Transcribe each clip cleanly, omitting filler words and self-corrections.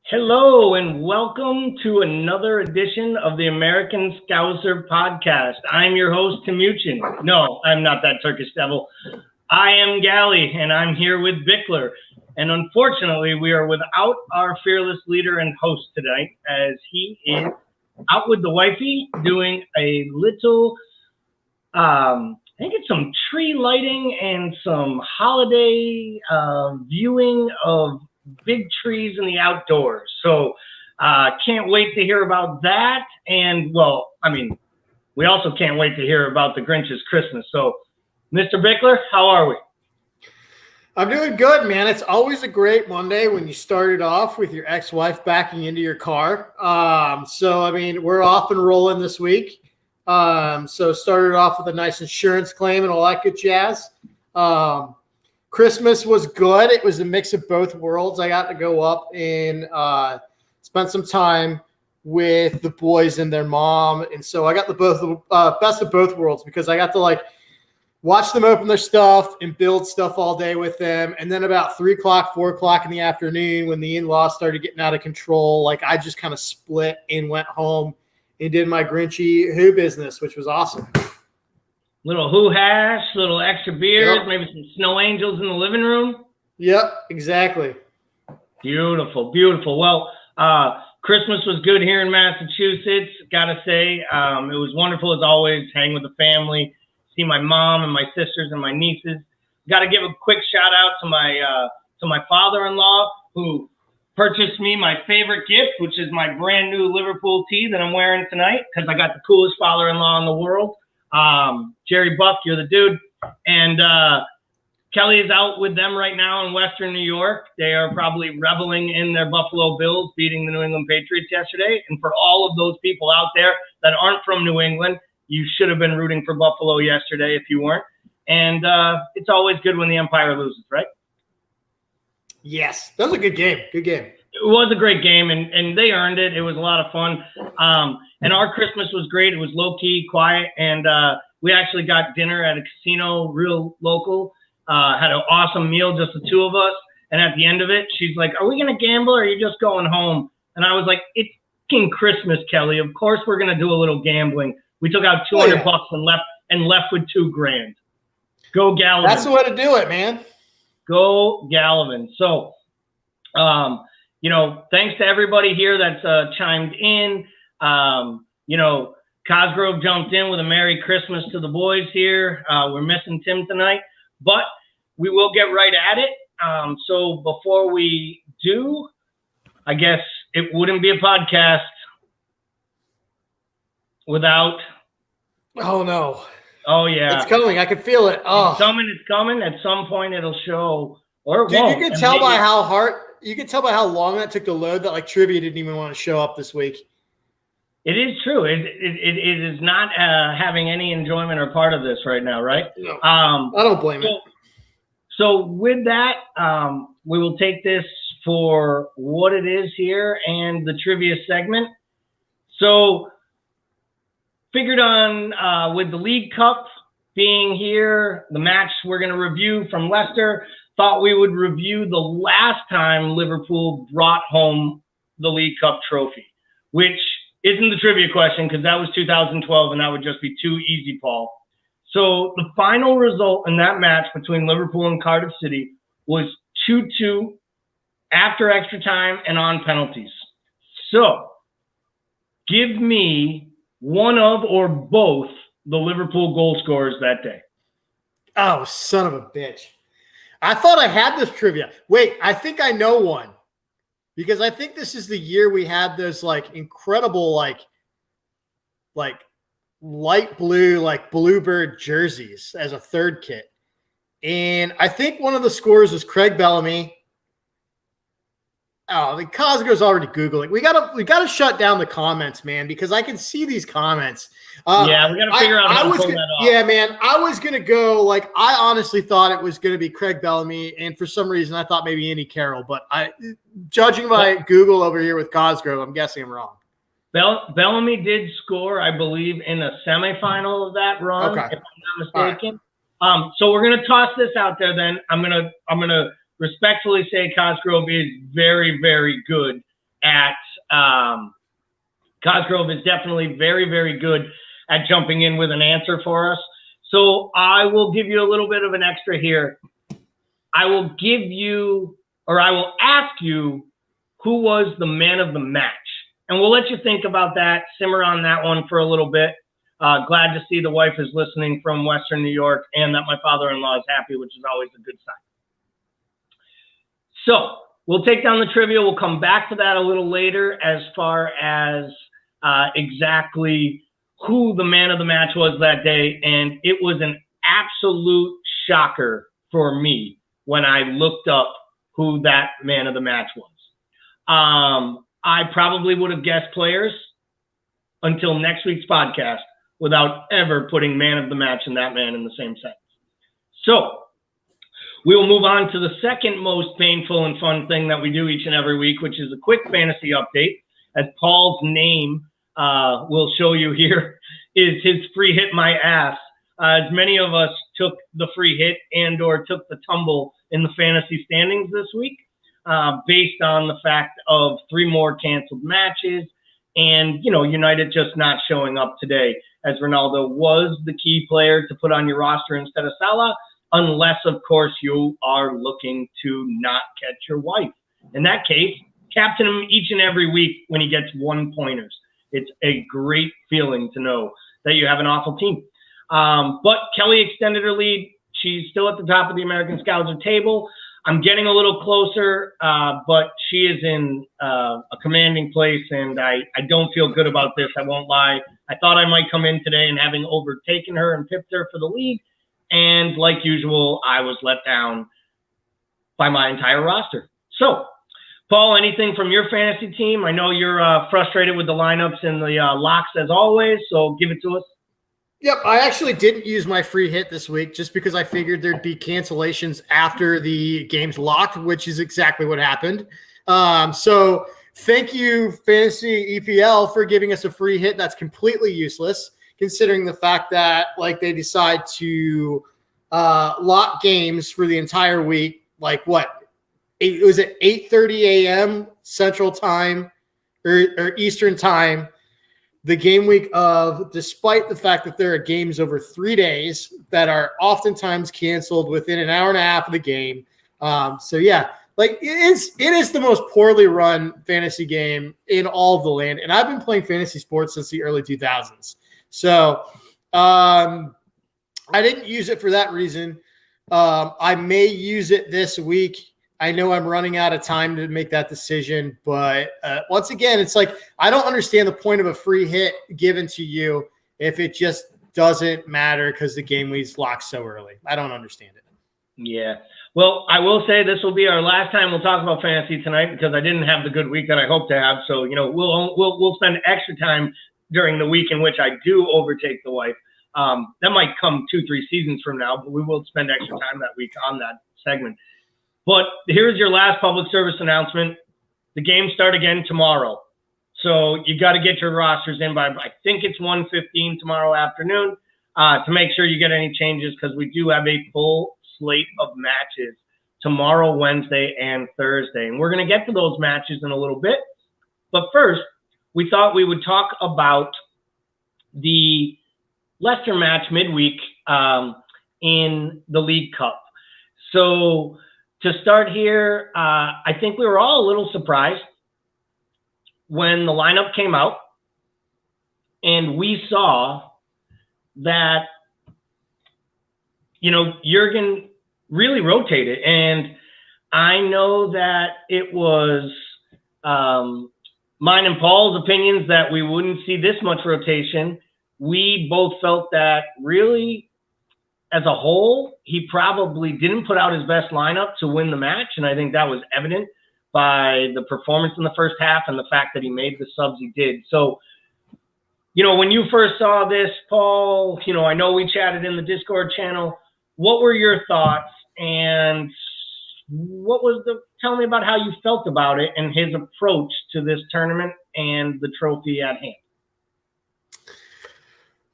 Hello and welcome to another edition of the American Scouser podcast. I'm your host, Timuchin. No, I'm not that Turkish devil. I am Galley and I'm here with Bickler. And unfortunately, we are without our fearless leader and host tonight as he is out with the wifey doing a little, I think it's some tree lighting and some holiday viewing of big trees in the outdoors. So can't wait to hear about that. And we also can't wait to hear about the Grinch's Christmas. So Mr. Bickler, how are we? I'm doing good, man. It's always a great Monday when you started off with your ex-wife backing into your car. We're off and rolling this week. So started off with a nice insurance claim and all that good jazz. Christmas was good. It was a mix of both worlds. I got to go up and spend some time with the boys and their mom. And so I got the best of both worlds because I got to watch them open their stuff and build stuff all day with them. And then about 3 o'clock, 4 o'clock in the afternoon, when the in-laws started getting out of control, I just kind of split and went home and did my Grinchy Who business, which was awesome. Little Who hash, little extra beers, yep. Maybe some snow angels in the living room. Yep, exactly. Beautiful, beautiful. Well, Christmas was good here in Massachusetts. Gotta say, it was wonderful as always. Hang with the family, see my mom and my sisters and my nieces. Got to give a quick shout out to my father-in-law who purchased me my favorite gift, which is my brand new Liverpool tee that I'm wearing tonight because I got the coolest father-in-law in the world. Jerry Buck, you're the dude. And Kelly is out with them right now in Western New York. They are probably reveling in their Buffalo Bills beating the New England Patriots yesterday. And for all of those people out there that aren't from New England, you should have been rooting for Buffalo yesterday if you weren't. And it's always good when the Empire loses, right? Yes, that was a good game. Good game. It was a great game, and they earned it. It was a lot of fun. And our Christmas was great. It was low-key, quiet, and we actually got dinner at a casino, real local. Had an awesome meal, just the two of us. And at the end of it, she's like, "Are we going to gamble or are you just going home?" And I was like, "It's fucking Christmas, Kelly. Of course we're going to do a little gambling." We took out $200 and left with $2,000. Go Gallivan. That's the way to do it, man. Go Gallivan. So, thanks to everybody here that's chimed in. Cosgrove jumped in with a Merry Christmas to the boys here. We're missing Tim tonight, but we will get right at it. So before we do, I guess it wouldn't be a podcast without. Oh, no. Oh, yeah. It's coming. I can feel it. Oh, It's coming. At some point it'll show. Or it dude, won't. you can tell by how hard. You can tell by how long that took to load that trivia didn't even want to show up this week. It is true. It is not having any enjoyment or part of this right now, right? No, I don't blame it. So with that, we will take this for what it is here and the trivia segment. So figured on with the League Cup being here, the match we're going to review from Leicester, thought we would review the last time Liverpool brought home the League Cup trophy, which isn't the trivia question because that was 2012 and that would just be too easy, Paul. So the final result in that match between Liverpool and Cardiff City was 2-2 after extra time and on penalties. So give me one of or both the Liverpool goal scorers that day. Oh, son of a bitch. I thought I had this trivia. Wait, I think I know one. Because I think this is the year we had those incredible light blue Bluebird jerseys as a third kit. And I think one of the scorers was Craig Bellamy. Oh, the Cosgrove's already Googling. We gotta shut down the comments, man, because I can see these comments. Yeah, we gotta figure out how to pull that off. Yeah, man, I was gonna go I honestly thought it was gonna be Craig Bellamy, and for some reason I thought maybe Andy Carroll, but judging by Google over here with Cosgrove, I'm guessing I'm wrong. Bellamy did score, I believe, in a semifinal of that run, if I'm not mistaken. Right. So we're gonna toss this out there. Then I'm gonna respectfully say Cosgrove is very, very good at Cosgrove is definitely very, very good at jumping in with an answer for us. So I will give you a little bit of an extra here. I will ask you who was the man of the match. And we'll let you think about that, simmer on that one for a little bit. Glad to see the wife is listening from Western New York and that my father-in-law is happy, which is always a good sign. So we'll take down the trivia. We'll come back to that a little later as far as exactly who the man of the match was that day. And it was an absolute shocker for me when I looked up who that man of the match was. I probably would have guessed players until next week's podcast without ever putting man of the match and that man in the same sentence. So we will move on to the second most painful and fun thing that we do each and every week, which is a quick fantasy update. As Paul's name will show you here is his free hit my ass. As many of us took the free hit and or took the tumble in the fantasy standings this week, based on the fact of 3 more canceled matches and, United just not showing up today, as Ronaldo was the key player to put on your roster instead of Salah, unless, of course, you are looking to not catch your wife. In that case, captain him each and every week when he gets 1-pointers. It's a great feeling to know that you have an awful team. But Kelly extended her lead. She's still at the top of the American Scouser table. I'm getting a little closer, but she is in a commanding place, and I don't feel good about this. I won't lie. I thought I might come in today and having overtaken her and pipped her for the lead, and like usual, I was let down by my entire roster. So, Paul, anything from your fantasy team? I know you're frustrated with the lineups and the locks as always, so give it to us. Yep, I actually didn't use my free hit this week just because I figured there'd be cancellations after the game's locked, which is exactly what happened. So thank you, Fantasy EPL, for giving us a free hit. That's completely useless, considering the fact that they decide to lock games for the entire week. It was at 8:30 a.m. Central Time or Eastern Time. The game week of, despite the fact that there are games over 3 days that are oftentimes canceled within an hour and a half of the game. It is the most poorly run fantasy game in all of the land. And I've been playing fantasy sports since the early 2000s. So I didn't use it for that reason. I may use it this week. I know I'm running out of time to make that decision, but once again, it's I don't understand the point of a free hit given to you if it just doesn't matter because the game leads locked so early. I don't understand it. Yeah. Well, I will say this will be our last time we'll talk about fantasy tonight because I didn't have the good week that I hope to have. So, we'll spend extra time during the week in which I do overtake the wife. That might come 2-3 seasons from now, but we will spend extra time that week on that segment. But here's your last public service announcement. The games start again tomorrow. So you got to get your rosters in by, I think it's 1:15 tomorrow afternoon to make sure you get any changes because we do have a full slate of matches tomorrow, Wednesday, and Thursday. And we're going to get to those matches in a little bit. But first, we thought we would talk about the Leicester match midweek in the League Cup. So to start here, I think we were all a little surprised when the lineup came out and we saw that, Jurgen really rotated. And I know that it was mine and Paul's opinions that we wouldn't see this much rotation. We both felt that really, as a whole, he probably didn't put out his best lineup to win the match, and I think that was evident by the performance in the first half and the fact that he made the subs he did. So, when you first saw this, Paul, I know we chatted in the Discord channel. What were your thoughts, and tell me about how you felt about it and his approach to this tournament and the trophy at hand.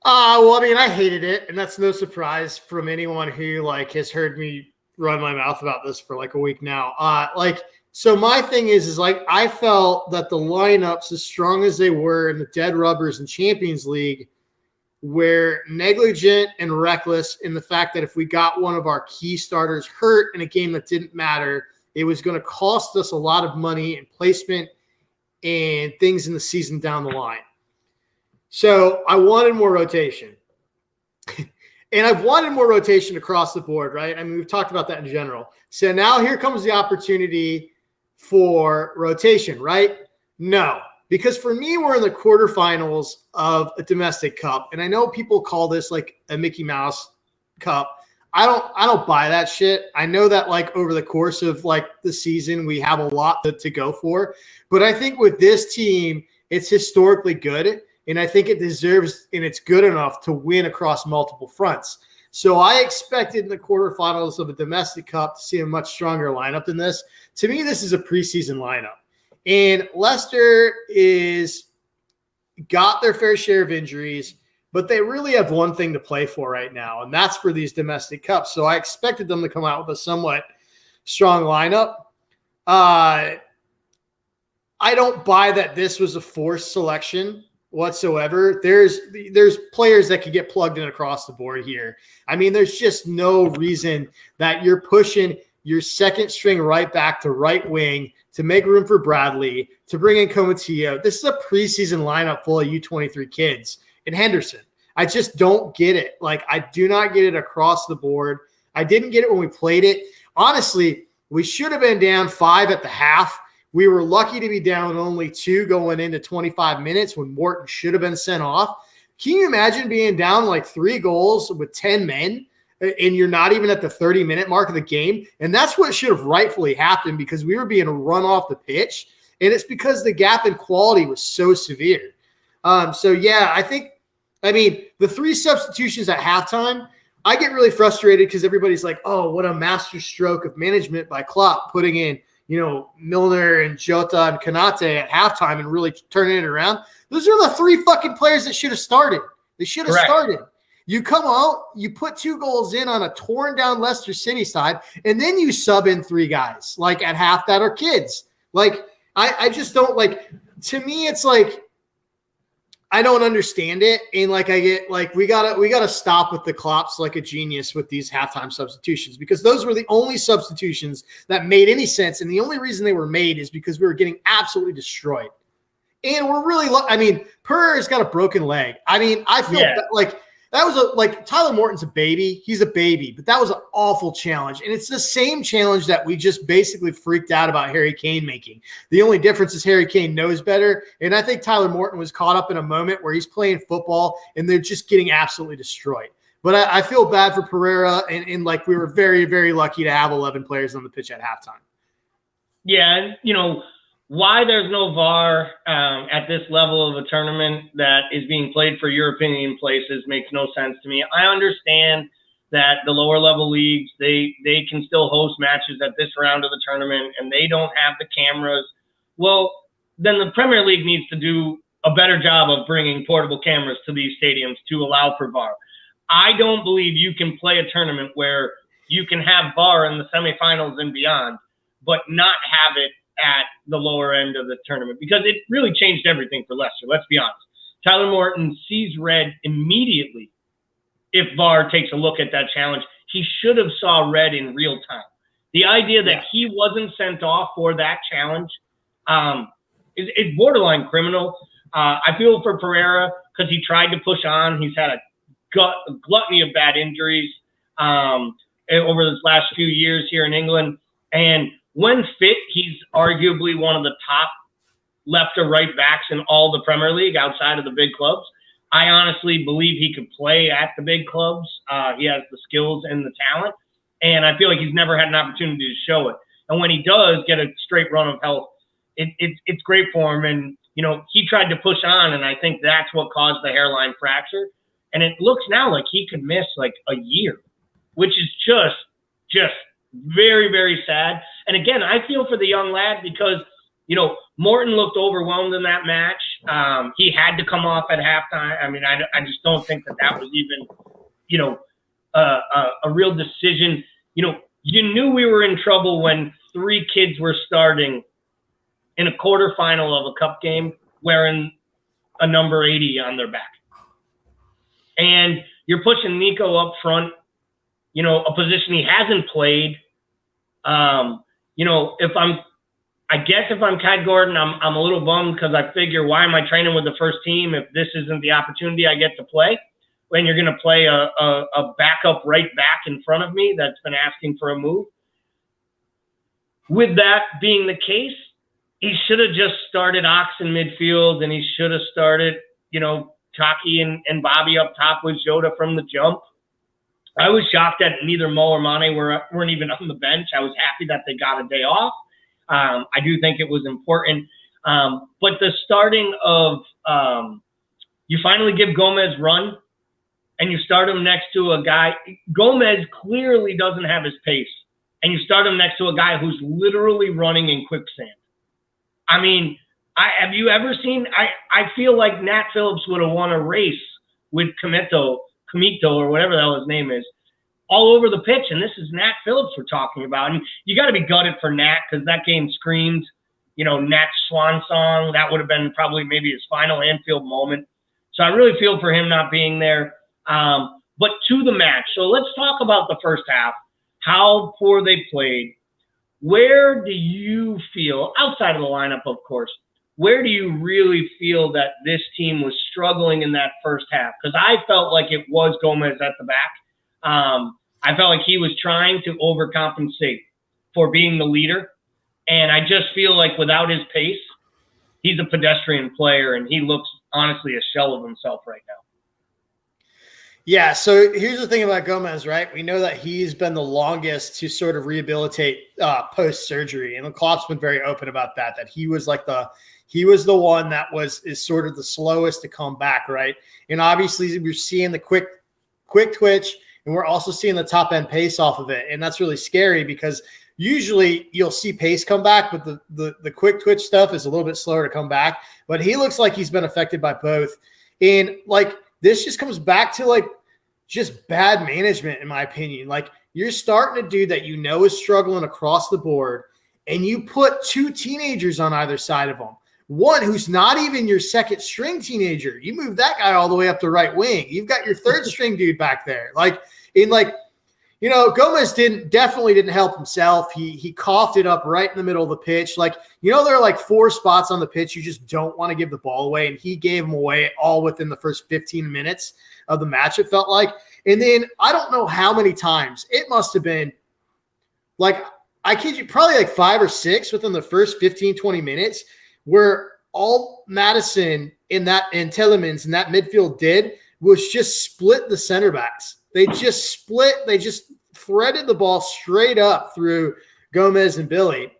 I hated it, and that's no surprise from anyone who has heard me run my mouth about this for like a week now. So my thing is like I felt that the lineups, as strong as they were in the Dead Rubbers and Champions League, were negligent and reckless in the fact that if we got one of our key starters hurt in a game that didn't matter, it was going to cost us a lot of money and placement and things in the season down the line. So I wanted more rotation. And I've wanted more rotation across the board, right? I mean, we've talked about that in general. So now here comes the opportunity for rotation, right? No, because for me, we're in the quarterfinals of a domestic cup. And I know people call this like a Mickey Mouse Cup. I don't buy that shit. I know that like over the course of like the season, we have a lot to go for. But I think with this team, it's historically good. And I think it deserves and it's good enough to win across multiple fronts. So I expected in the quarterfinals of a domestic cup to see a much stronger lineup than this. To me, this is a preseason lineup. And Leicester is got their fair share of injuries, but they really have one thing to play for right now, and that's for these domestic cups. So I expected them to come out with a somewhat strong lineup. I don't buy that this was a forced selection whatsoever. There's players that could get plugged in across the board here. I mean, there's just no reason that you're pushing your second string right back to right wing to make room for Bradley, to bring in Comatillo. This is a preseason lineup full of U23 kids and Henderson. I just don't get it. Like, I do not get it across the board. I didn't get it when we played it. Honestly, we should have been down 5 at the half. We were lucky to be down only 2 going into 25 minutes when Morton should have been sent off. Can you imagine being down like 3 goals with 10 men and you're not even at the 30-minute mark of the game? And that's what should have rightfully happened because we were being run off the pitch. And it's because the gap in quality was so severe. I mean, the 3 substitutions at halftime, I get really frustrated because everybody's like, oh, what a master stroke of management by Klopp putting in, Milner and Jota and Konate at halftime and really turning it around. Those are the 3 fucking players that should have started. They should have started. You come out, you put 2 goals in on a torn down Leicester City side, and then you sub in 3 guys like at half that are kids. Like, I just don't like, to me, it's like, I don't understand it. And like, I get like, we gotta stop with the Klopps like a genius with these halftime substitutions, because those were the only substitutions that made any sense. And the only reason they were made is because we were getting absolutely destroyed. And we're really, Pereira's got a broken leg. I mean, I feel like that was Tyler Morton's a baby. He's a baby, but that was an awful challenge. And it's the same challenge that we just basically freaked out about Harry Kane making. The only difference is Harry Kane knows better. And I think Tyler Morton was caught up in a moment where he's playing football and they're just getting absolutely destroyed. But I feel bad for Pereira. And like, we were very, very lucky to have 11 players on the pitch at halftime. Yeah. And, why there's no VAR at this level of a tournament that is being played for European places makes no sense to me. I understand that the lower level leagues, they can still host matches at this round of the tournament and they don't have the cameras. Well, then the Premier League needs to do a better job of bringing portable cameras to these stadiums to allow for VAR. I don't believe you can play a tournament where you can have VAR in the semifinals and beyond, but not have it at the lower end of the tournament, because it really changed everything for Leicester. Let's be honest. Tyler Morton sees red immediately if VAR takes a look at that challenge. He should have saw red in real time. The idea that he wasn't sent off for that challenge is borderline criminal. I feel for Pereira because he tried to push on. He's had a gluttony of bad injuries over this last few years here in England. And when fit, he's arguably one of the top left or right backs in all the Premier League outside of the big clubs. I honestly believe he could play at the big clubs. He has the skills and the talent, and I feel like he's never had an opportunity to show it. And when he does get a straight run of health, it's great for him. And, he tried to push on, and I think that's what caused the hairline fracture. And it looks now like he could miss like a year, which is just very, very sad. And again, I feel for the young lad because, Morton looked overwhelmed in that match. He had to come off at halftime. I mean, I just don't think that was even, a real decision. you knew we were in trouble when 3 kids were starting in a quarterfinal of a cup game wearing a number 80 on their back. And you're pushing Nico up front, a position he hasn't played. I guess if I'm Kat Gordon, I'm a little bummed because I figure, why am I training with the first team if this isn't the opportunity I get to play? When you're going to play a backup right back in front of me that's been asking for a move. With that being the case, he should have just started Ox in midfield, and he should have started, Taki and Bobby up top with Jota from the jump. I was shocked that neither Mo or Mane weren't even on the bench. I was happy that they got a day off. I do think it was important. But the starting of you finally give Gomez run, and you start him next to a guy. Gomez clearly doesn't have his pace, and you start him next to a guy who's literally running in quicksand. I mean, have you ever seen – I feel like Nat Phillips would have won a race with Kamito, or whatever the hell his name is, all over the pitch, and this is Nat Phillips we're talking about. And you got to be gutted for Nat because that game screamed, Nat's swan song. That would have been probably maybe his final Anfield moment. So I really feel for him not being there. But to the match. So let's talk about the first half, how poor they played. Where do you feel, outside of the lineup, of course, where do you really feel that this team was struggling in that first half? Because I felt like it was Gomez at the back. I felt like he was trying to overcompensate for being the leader. And I just feel like without his pace, he's a pedestrian player, and he looks honestly a shell of himself right now. Yeah, so here's the thing about Gomez, right? We know that he's been the longest to sort of rehabilitate post-surgery, and Klopp's been very open about that he was the one that is sort of the slowest to come back, right? And obviously we're seeing the quick twitch, and we're also seeing the top-end pace off of it, and that's really scary because usually you'll see pace come back, but the quick twitch stuff is a little bit slower to come back. But he looks like he's been affected by both. And, this just comes back to, just bad management, in my opinion. You're starting a dude that is struggling across the board, and you put 2 teenagers on either side of him. One who's not even your second string teenager. You move that guy all the way up to right wing. You've got your third string dude back there. Gomez definitely didn't help himself. He coughed it up right in the middle of the pitch. There are 4 spots on the pitch you just don't want to give the ball away, and he gave them away all within the first 15 minutes of the match, it felt like. And then I don't know how many times. It must have been, I kid you, probably 5 or 6 within the first 15, 20 minutes where all Madison and Telemans and that midfield did was just split the center backs. They just threaded the ball straight up through Gomez and Billy,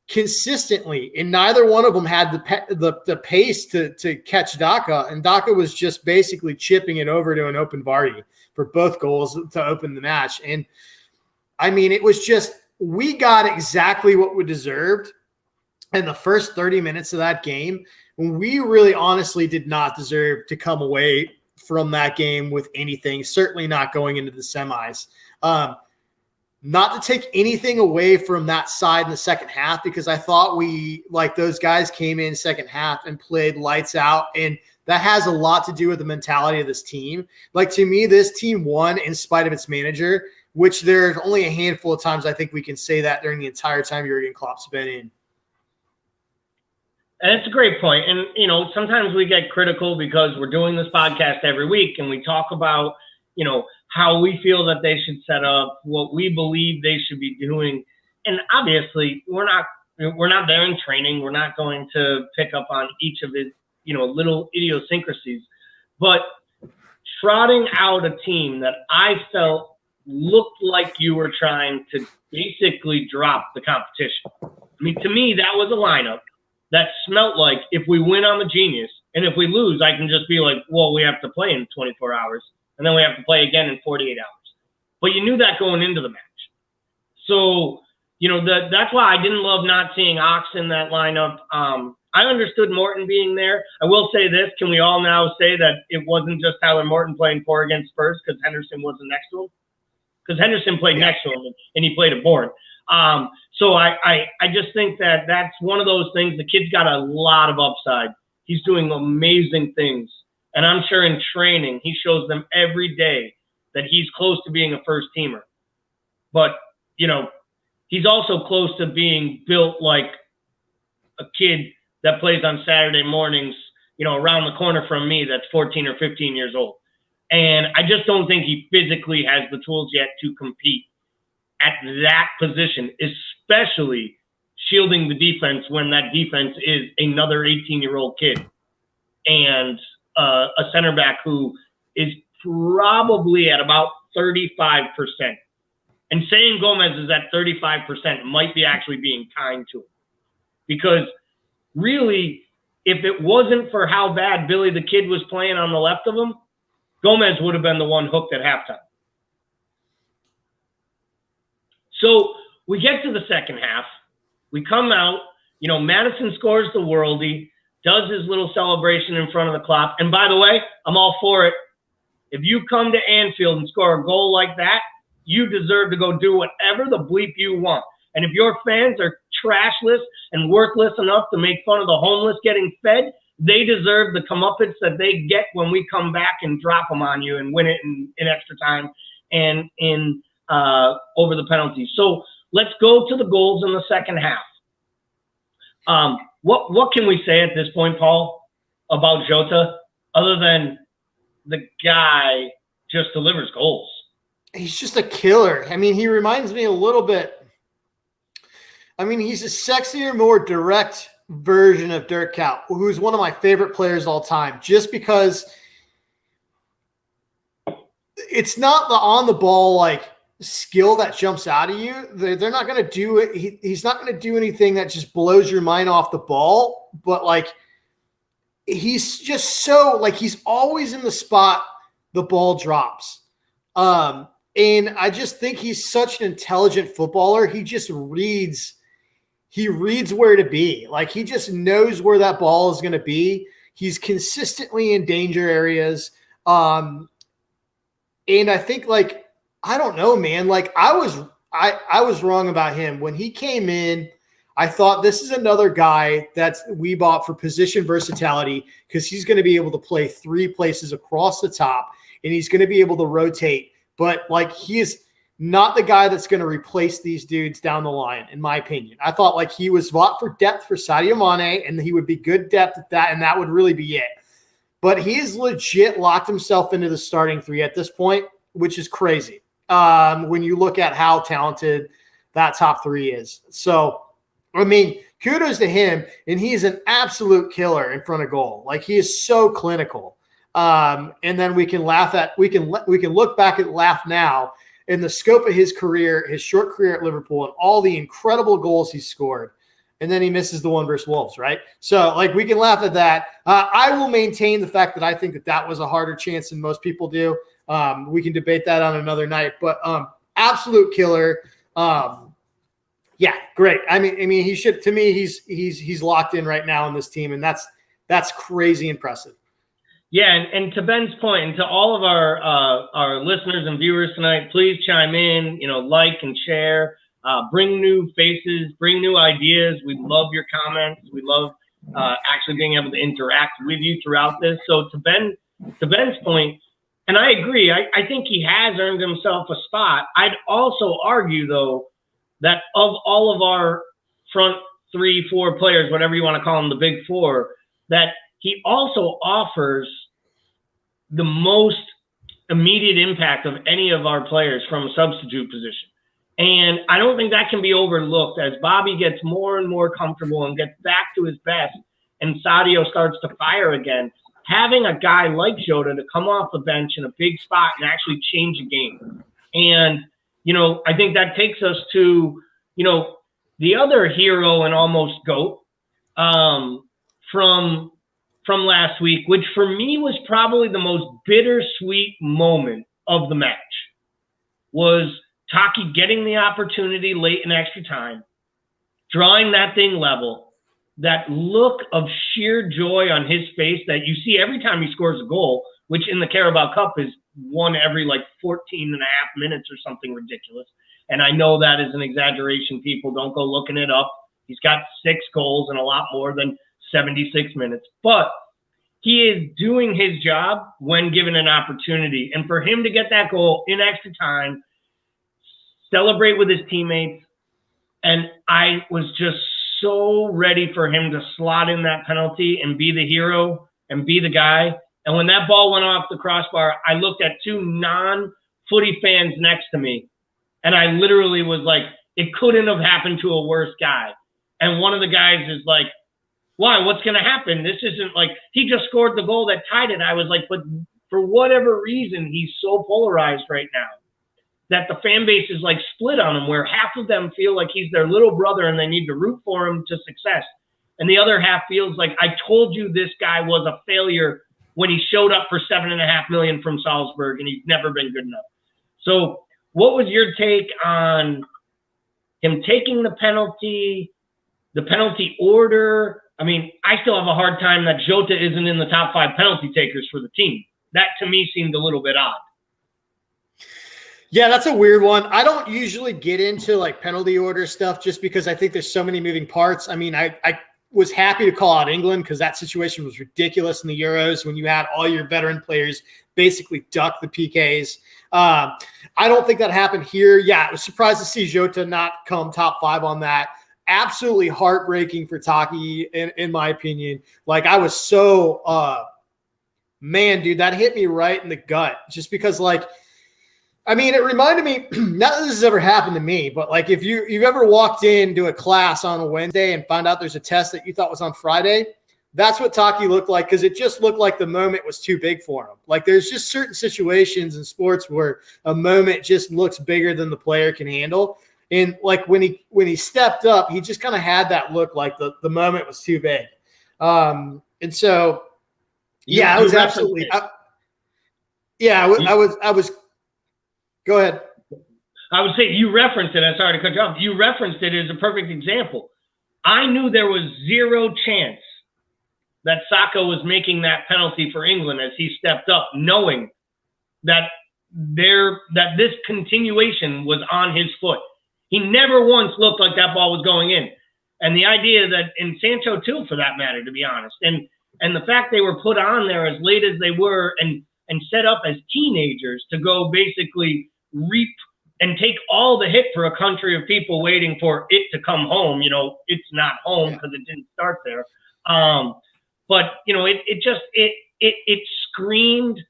consistently, and neither one of them had the pace to catch Daka, and Daka was just basically chipping it over to an open Vardy for both goals to open the match. And I mean, it was just, we got exactly what we deserved in the first 30 minutes of that game, when we really honestly did not deserve to come away from that game with anything, certainly not going into the semis. Not to take anything away from that side in the second half, because I thought those guys came in second half and played lights out, and that has a lot to do with the mentality of this team. To me, this team won in spite of its manager, which there's only a handful of times I think we can say that during the entire time Jurgen Klopp's been in. And it's a great point. And, sometimes we get critical because we're doing this podcast every week and we talk about, how we feel that they should set up, what we believe they should be doing. And obviously we're not there in training. We're not going to pick up on each of his, little idiosyncrasies, but trotting out a team that I felt looked like you were trying to basically drop the competition. I mean, to me, that was a lineup that smelt like, if we win, I'm a genius. And if we lose, I can just be like, well, we have to play in 24 hours. And then we have to play again in 48 hours. But you knew that going into the match. So, that's why I didn't love not seeing Ox in that lineup. I understood Morton being there. I will say this. Can we all now say that it wasn't just Tyler Morton playing 4 against Spurs because Henderson wasn't next to him? because Henderson played next to him and he played a board. So I just think that that's one of those things. The kid's got a lot of upside. He's doing amazing things. And I'm sure in training, he shows them every day that he's close to being a first teamer. But, you know, he's also close to being built like a kid that plays on Saturday mornings, you know, around the corner from me that's 14 or 15 years old. And I just don't think he physically has the tools yet to compete at that position, especially shielding the defense when that defense is another 18-year-old kid and a center back who is probably at about 35%. And saying Gomez is at 35% might be actually being kind to him. Because really, if it wasn't for how bad Billy the Kid was playing on the left of him, Gomez would have been the one hooked at halftime. So we get to the second half. We come out. You know, Madison scores the worldie, does his little celebration in front of the clock. And by the way, I'm all for it. If you come to Anfield and score a goal like that, you deserve to go do whatever the bleep you want. And if your fans are trashless and worthless enough to make fun of the homeless getting fed, they deserve the comeuppance that they get when we come back and drop them on you and win it in extra time and in over the penalties. So let's go to the goals in the second half. What can we say at this point, Paul, about Jota, other than the guy just delivers goals? He's just a killer. I mean, he reminds me a little bit. I mean, he's a sexier, more direct version of Dirk Kuyt, who's one of my favorite players of all time, just because it's not the on-the-ball, like, skill that jumps out of you. They're not going to do it. He's not going to do anything that just blows your mind off the ball, but, like, he's just so, like, he's always in the spot the ball drops. And I just think he's such an intelligent footballer. He just reads where to be. Like, he just knows where that ball is going to be. He's consistently in danger areas. And I think, like, I don't know, man. Like, I was wrong about him. When he came in, I thought this is another guy we bought for position versatility because he's going to be able to play three places across the top, and he's going to be able to rotate. But, like, he is not the guy that's going to replace these dudes down the line, in my opinion. I thought, like, he was bought for depth for Sadio Mane, and he would be good depth at that, and that would really be it. But he has legit locked himself into the starting three at this point, which is crazy when you look at how talented that top three is. So, I mean, kudos to him, and he's an absolute killer in front of goal. Like, he is so clinical. And then we can look back and laugh now in the scope of his career, his short career at Liverpool, and all the incredible goals he scored. And then he misses the one versus Wolves, right? So, like, we can laugh at that. I will maintain the fact that I think that was a harder chance than most people do. We can debate that on another night, but absolute killer. Yeah, great. I mean, he should. To me, he's locked in right now in this team, and that's crazy impressive. Yeah, and to Ben's point, and to all of our listeners and viewers tonight, please chime in, you know, like and share, bring new faces, bring new ideas. We love your comments. We love actually being able to interact with you throughout this. So to Ben's point, and I agree, I think he has earned himself a spot. I'd also argue, though, that of all of our front 3-4 players, whatever you want to call them, the big four, that he also offers the most immediate impact of any of our players from a substitute position. And I don't think that can be overlooked as Bobby gets more and more comfortable and gets back to his best and Sadio starts to fire again. Having a guy like Jota to come off the bench in a big spot and actually change a game. And, you know, I think that takes us to, you know, the other hero and almost GOAT from last week, which for me was probably the most bittersweet moment of the match, was Taki getting the opportunity late in extra time, drawing that thing level, that look of sheer joy on his face that you see every time he scores a goal, which in the Carabao Cup is one every like 14 and a half minutes or something ridiculous. And I know that is an exaggeration. People, don't go looking it up. He's got 6 goals and a lot more than 76 minutes. But he is doing his job when given an opportunity. And for him to get that goal in extra time, celebrate with his teammates, and I was just so ready for him to slot in that penalty and be the hero and be the guy. And when that ball went off the crossbar, I looked at 2 non-footy fans next to me, and I literally was like, it couldn't have happened to a worse guy. And one of the guys is like, why? What's going to happen? This isn't like, he just scored the goal that tied it. I was like, but for whatever reason, he's so polarized right now that the fan base is like split on him, where half of them feel like he's their little brother and they need to root for him to success. And the other half feels like, I told you this guy was a failure when he showed up for $7.5 million from Salzburg and he's never been good enough. So what was your take on him taking the penalty order? I mean, I still have a hard time that Jota isn't in the top 5 penalty takers for the team. That to me seemed a little bit odd. Yeah, that's a weird one. I don't usually get into like penalty order stuff just because I think there's so many moving parts. I mean, I was happy to call out England because that situation was ridiculous in the Euros when you had all your veteran players basically duck the PKs. I don't think that happened here. Yeah, I was surprised to see Jota not come top 5 on that. Absolutely heartbreaking for Taki, in my opinion. Like, I was so man, dude, that hit me right in the gut just because, like, I mean, it reminded me, not that this has ever happened to me, but like if you've ever walked into a class on a Wednesday and found out there's a test that you thought was on Friday, that's what Taki looked like, because it just looked like the moment was too big for him. Like, there's just certain situations in sports where a moment just looks bigger than the player can handle. And like when he stepped up, he just kind of had that look like the moment was too big. And so, yeah, I was absolutely – I was – go ahead. I would say you referenced it. I'm sorry to cut you off. You referenced it as a perfect example. I knew there was zero chance that Saka was making that penalty for England as he stepped up, knowing that this continuation was on his foot. He never once looked like that ball was going in. And the idea that, and Sancho too, for that matter, to be honest, and the fact they were put on there as late as they were and set up as teenagers to go basically reap and take all the hit for a country of people waiting for it to come home. You know, it's not home because it didn't start there. But, you know, it screamed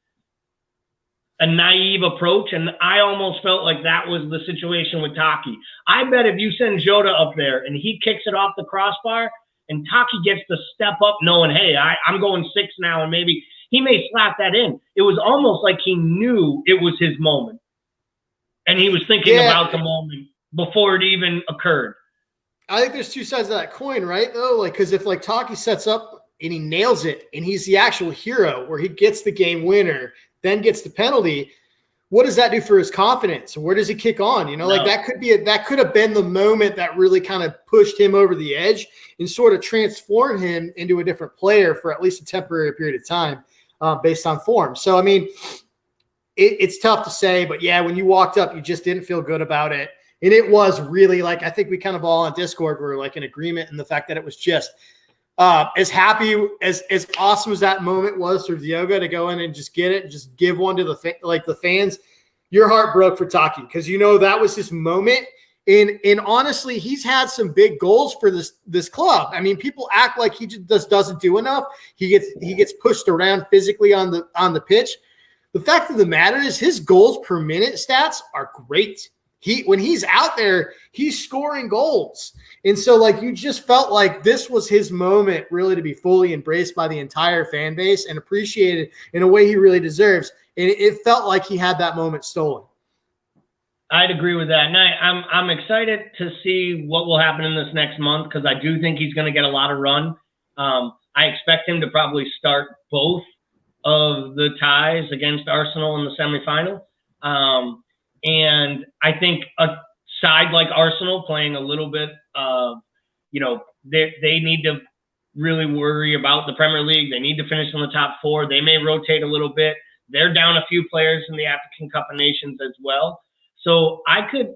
a naive approach, and I almost felt like that was the situation with Taki. I bet if you send Jota up there and he kicks it off the crossbar and Taki gets to step up knowing, hey, I'm going 6 now, and maybe he may slap that in. It was almost like he knew it was his moment. And he was thinking about the moment before it even occurred. I think there's 2 sides of that coin, right? Though, like, because if like Taki sets up and he nails it and he's the actual hero where he gets the game winner, then gets the penalty, what does that do for his confidence? Where does he kick on? You know, like that could have been the moment that really kind of pushed him over the edge and sort of transformed him into a different player for at least a temporary period of time based on form. So, I mean, it's tough to say, but yeah, when you walked up, you just didn't feel good about it. And it was really like, I think we kind of all on Discord were like in agreement in the fact that it was just as happy, as awesome as that moment was for Diogo to go in and just get it and just give one to the fans. Your heart broke for Taki because, you know, that was his moment. And honestly, he's had some big goals for this club. I mean, people act like he just doesn't do enough. He gets pushed around physically on the pitch. The fact of the matter is his goals per minute stats are great. When he's out there, he's scoring goals. And so, like, you just felt like this was his moment really to be fully embraced by the entire fan base and appreciated in a way he really deserves. And it felt like he had that moment stolen. I'd agree with that. And I'm excited to see what will happen in this next month because I do think he's going to get a lot of run. I expect him to probably start both of the ties against Arsenal in the semifinal. And I think a side like Arsenal playing a little bit you know, they need to really worry about the Premier League. They need to finish in the top 4. They may rotate a little bit. They're down a few players in the African Cup of Nations as well. So I could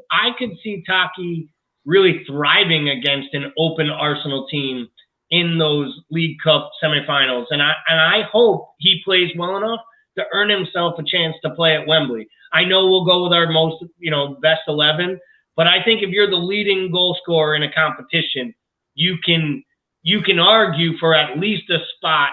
see Taki really thriving against an open Arsenal team in those League Cup semifinals. And I hope he plays well enough to earn himself a chance to play at Wembley. I know we'll go with our most, best 11, but I think if you're the leading goal scorer in a competition, you can argue for at least a spot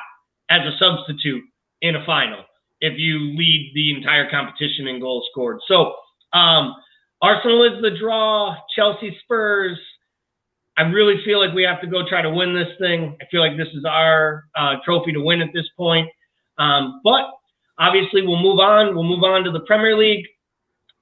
as a substitute in a final if you lead the entire competition in goals scored. So Arsenal is the draw, Chelsea Spurs. I really feel like we have to go try to win this thing. I feel like this is our trophy to win at this point. But obviously we'll move on. We'll move on to the Premier League,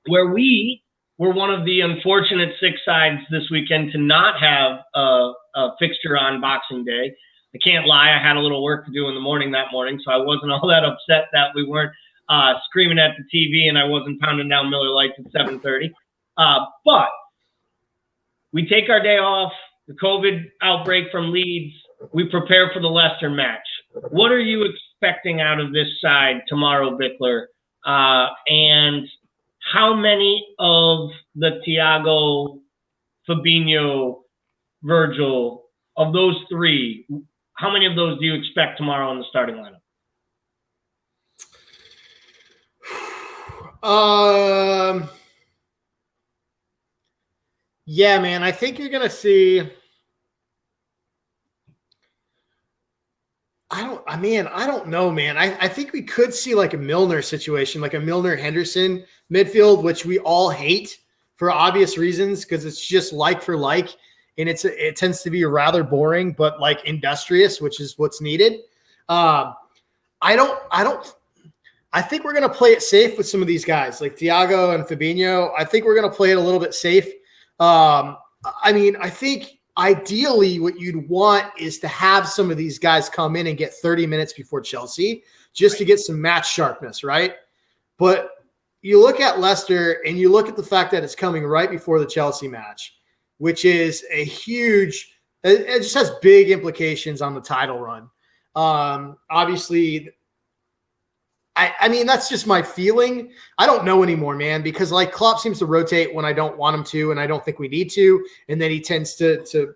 where we were one of the unfortunate 6 sides this weekend to not have a fixture on Boxing Day. I can't lie. I had a little work to do in the morning that morning, so I wasn't all that upset that we weren't screaming at the TV and I wasn't pounding down Miller Lights at 7:30. But we take our day off, the COVID outbreak from Leeds. We prepare for the Leicester match. What are you expecting out of this side tomorrow, Bickler? And how many of the Thiago, Fabinho, Virgil, of those 3, how many of those do you expect tomorrow in the starting lineup? Yeah, man, I think you're going to see I don't know, man. I think we could see like a Milner situation, like a Milner-Henderson midfield, which we all hate for obvious reasons because it's just like for like, and it tends to be rather boring, but like industrious, which is what's needed. I think we're going to play it safe with some of these guys like Thiago and Fabinho. I think we're going to play it a little bit safe. I think ideally what you'd want is to have some of these guys come in and get 30 minutes before Chelsea just to get some match sharpness, right? But you look at Leicester and you look at the fact that it's coming right before the Chelsea match, which is a huge – it just has big implications on the title run. Obviously – I mean, that's just my feeling. I don't know anymore, man, because like Klopp seems to rotate when I don't want him to, and I don't think we need to. And then he tends to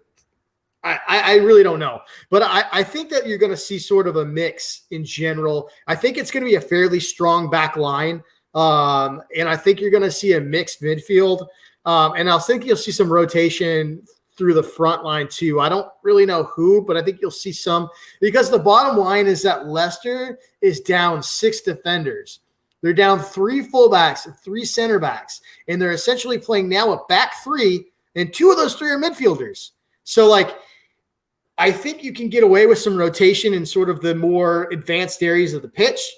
I really don't know. But I think that you're going to see sort of a mix in general. I think it's going to be a fairly strong back line. And I think you're going to see a mixed midfield. And I think you'll see some rotation through the front line too. I don't really know who, but I think you'll see some because the bottom line is that Leicester is down 6 defenders. They're down 3 fullbacks and 3 center backs, and they're essentially playing now a back 3, and 2 of those 3 are midfielders. So like, I think you can get away with some rotation in sort of the more advanced areas of the pitch.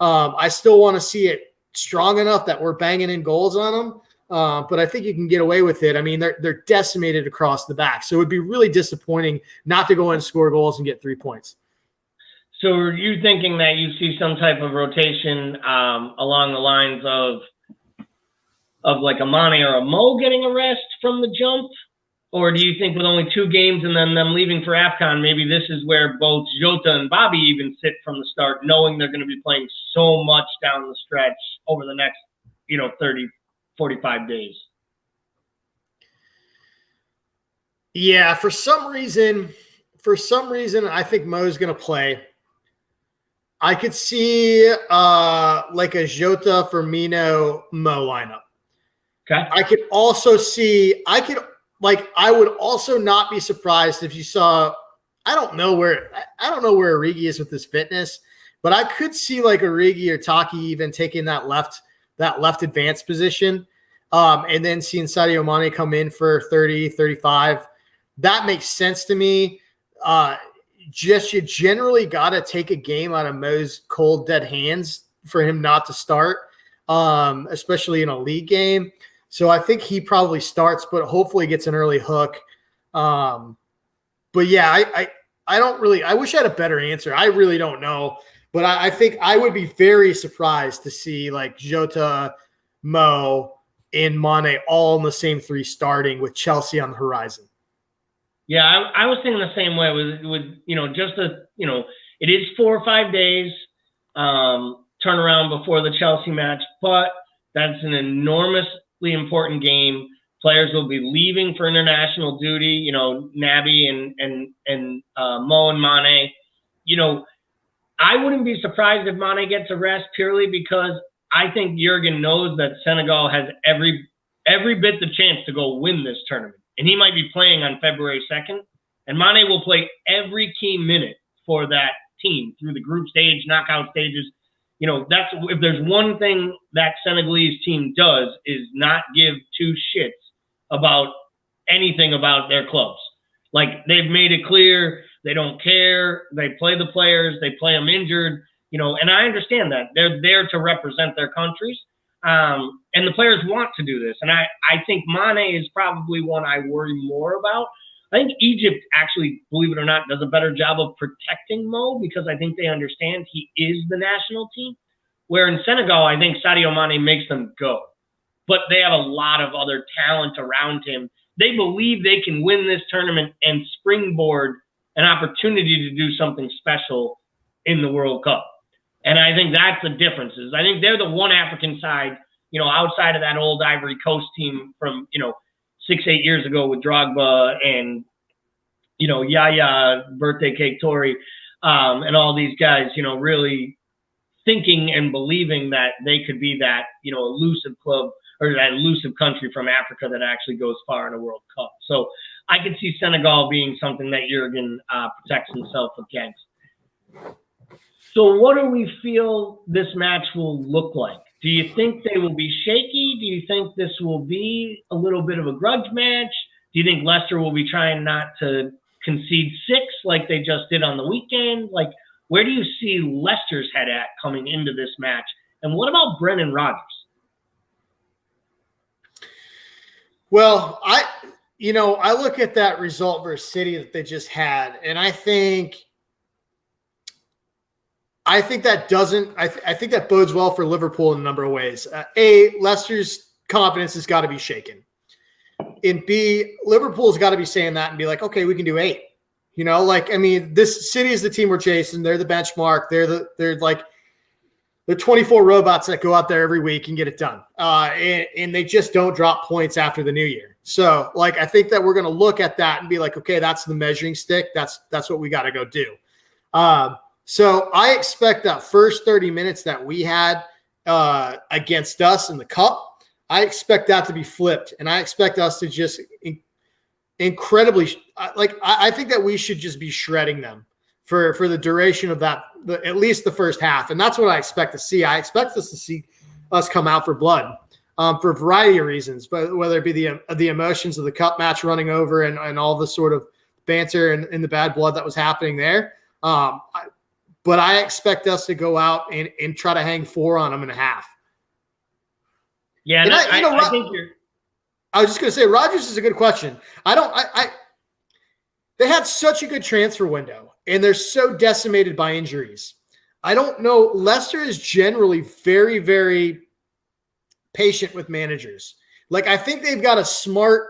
I still want to see it strong enough that we're banging in goals on them. But I think you can get away with it. I mean, they're decimated across the back. So it would be really disappointing not to go and score goals and get 3 points. So are you thinking that you see some type of rotation along the lines of like a Mane or a Mo getting a rest from the jump? Or do you think with only 2 games and then them leaving for AFCON, maybe this is where both Jota and Bobby even sit from the start, knowing they're going to be playing so much down the stretch over the next, 30, 45 days? Yeah, for some reason, I think Mo's going to play. I could see like a Jota, Firmino, Mo lineup. Okay. I would also not be surprised if you saw. I don't know where Origi is with his fitness, but I could see like Origi or Taki even taking that left advanced position. And then seeing Sadio Mane come in for 30, 35. That makes sense to me. You generally got to take a game out of Mo's cold, dead hands for him not to start, especially in a league game. So I think he probably starts, but hopefully gets an early hook. But yeah, I wish I had a better answer. I really don't know. But I think I would be very surprised to see like Jota, Mo, and Mane all in the same 3 starting with Chelsea on the horizon. Yeah, I was thinking the same way with it is 4 or 5 days. turnaround before the Chelsea match, but that's an enormously important game. Players will be leaving for international duty. Naby and Mo and Mane. I wouldn't be surprised if Mane gets a rest purely because I think Jurgen knows that Senegal has every bit the chance to go win this tournament. And he might be playing on February 2nd. And Mane will play every key minute for that team through the group stage, knockout stages. That's if there's one thing that Senegalese team does is not give two shits about anything about their clubs. Like, they've made it clear they don't care. They play the players. They play them injured. And I understand that. They're there to represent their countries. And the players want to do this. And I think Mane is probably one I worry more about. I think Egypt actually, believe it or not, does a better job of protecting Mo because I think they understand he is the national team. Where in Senegal, I think Sadio Mane makes them go. But they have a lot of other talent around him. They believe they can win this tournament and springboard an opportunity to do something special in the World Cup. And I think that's the difference. I think they're the one African side, outside of that old Ivory Coast team from, 6-8 years ago with Drogba and, Yaya, Birthday Cake Tory, and all these guys, really thinking and believing that they could be that, elusive club or that elusive country from Africa that actually goes far in a World Cup. So I could see Senegal being something that Jurgen protects himself against. So what do we feel this match will look like? Do you think they will be shaky? Do you think this will be a little bit of a grudge match? Do you think Leicester will be trying not to concede 6 like they just did on the weekend? Like, where do you see Leicester's head at coming into this match? And what about Brendan Rodgers? Well, I look at that result versus City that they just had, and I think that bodes well for Liverpool in a number of ways. Leicester's confidence has got to be shaken. And B, Liverpool's got to be saying that and be like, okay, we can do 8. This City is the team we're chasing. They're the benchmark. They're 24 robots that go out there every week and get it done. And they just don't drop points after the new year. So, I think that we're going to look at that and be like, okay, that's the measuring stick. That's what we got to go do. So I expect that first 30 minutes that we had against us in the cup, I expect that to be flipped. And I expect us to just incredibly I think that we should just be shredding them for the duration of that, at least the first half. And that's what I expect to see. I expect us to see us come out for blood for a variety of reasons, but whether it be the emotions of the cup match running over and all the sort of banter and the bad blood that was happening there. But I expect us to go out and try to hang 4 on them in a half. Yeah, and I think you're. I was just going to say, Rodgers is a good question. They had such a good transfer window, and they're so decimated by injuries. I don't know. Leicester is generally very, very patient with managers. I think they've got a smart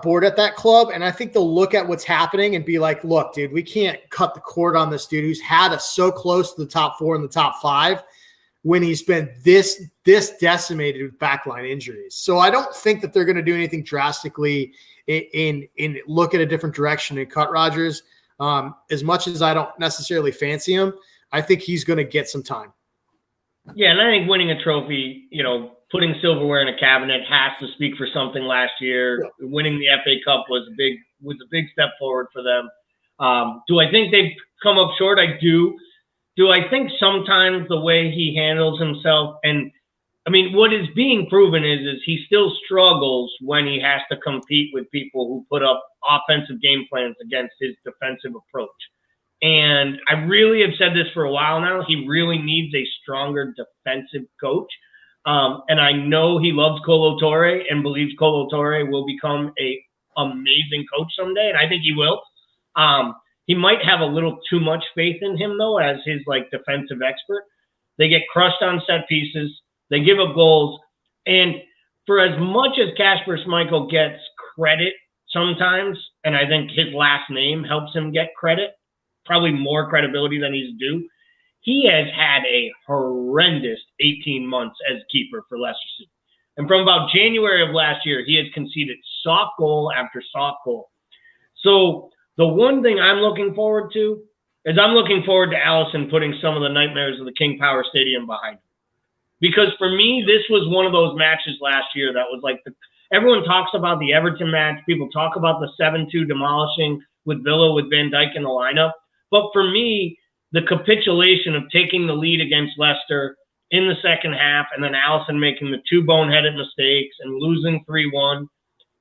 board at that club, and I think they'll look at what's happening and be like, look, dude, we can't cut the cord on this dude who's had us so close to the top 4 and the top 5 when he's been this decimated with backline injuries. So I don't think that they're going to do anything drastically in look at a different direction and cut Rodgers. As much as I don't necessarily fancy him, I think he's going to get some time. Yeah, and I think winning a trophy, putting silverware in a cabinet has to speak for something last year. Yeah. Winning the FA Cup was a big step forward for them. Do I think they've come up short? I do. Do I think sometimes the way he handles himself, and what is being proven is he still struggles when he has to compete with people who put up offensive game plans against his defensive approach. And I really have said this for a while now. He really needs a stronger defensive coach. And I know he loves Kolo Touré and believes Kolo Touré will become an amazing coach someday, and I think he will. He might have a little too much faith in him, though, as his defensive expert. They get crushed on set pieces. They give up goals. And for as much as Kasper Schmeichel gets credit sometimes, and I think his last name helps him get credit, probably more credibility than he's due, he has had a horrendous 18 months as keeper for Leicester City. And from about January of last year, he has conceded soft goal after soft goal. So the one thing I'm looking forward to is I'm looking forward to Allison putting some of the nightmares of the King Power Stadium behind him. Because for me, this was one of those matches last year that was like everyone talks about the Everton match. People talk about the 7-2 demolishing with Villa with Van Dijk in the lineup. But for me, the capitulation of taking the lead against Leicester in the second half and then Allison making the 2 boneheaded mistakes and losing 3-1,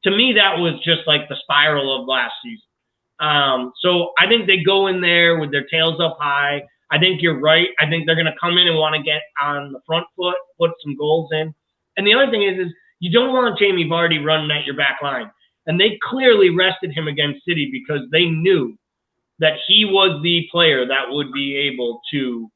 to me, that was just like the spiral of last season. So I think they go in there with their tails up high. I think you're right. I think they're going to come in and want to get on the front foot, put some goals in. And the other thing is you don't want Jamie Vardy running at your back line. And they clearly rested him against City because they knew that he was the player that would be able to,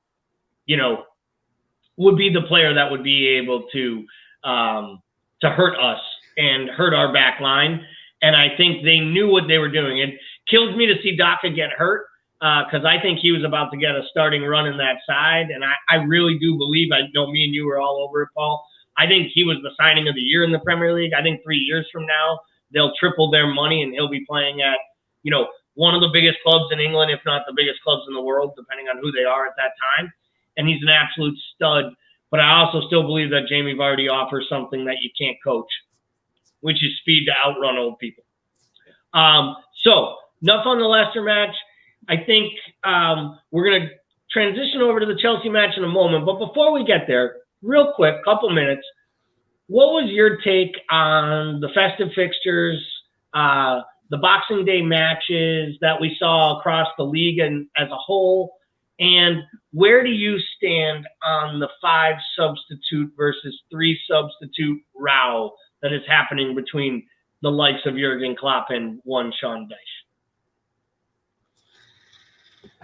would be the player that would be able to hurt us and hurt our back line. And I think they knew what they were doing. It kills me to see Daka get hurt because I think he was about to get a starting run in that side. And I really do believe, I know me and you were all over it, Paul. I think he was the signing of the year in the Premier League. I think 3 years from now, they'll triple their money and he'll be playing at, one of the biggest clubs in England, if not the biggest clubs in the world, depending on who they are at that time. And he's an absolute stud. But I also still believe that Jamie Vardy offers something that you can't coach, which is speed to outrun old people. So enough on the Leicester match. I think we're going to transition over to the Chelsea match in a moment. But before we get there, real quick, couple minutes, what was your take on the festive fixtures, the Boxing Day matches that we saw across the league and as a whole? And where do you stand on the 5 substitute versus 3 substitute row that is happening between the likes of Jurgen Klopp and one Sean Dyche?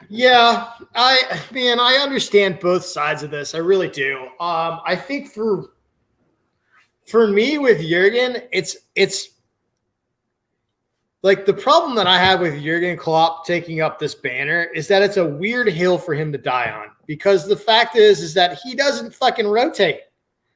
Yeah, I understand both sides of this. I really do. I think for me with Jurgen, it's like the problem that I have with Jurgen Klopp taking up this banner is that it's a weird hill for him to die on, because the fact is that he doesn't fucking rotate.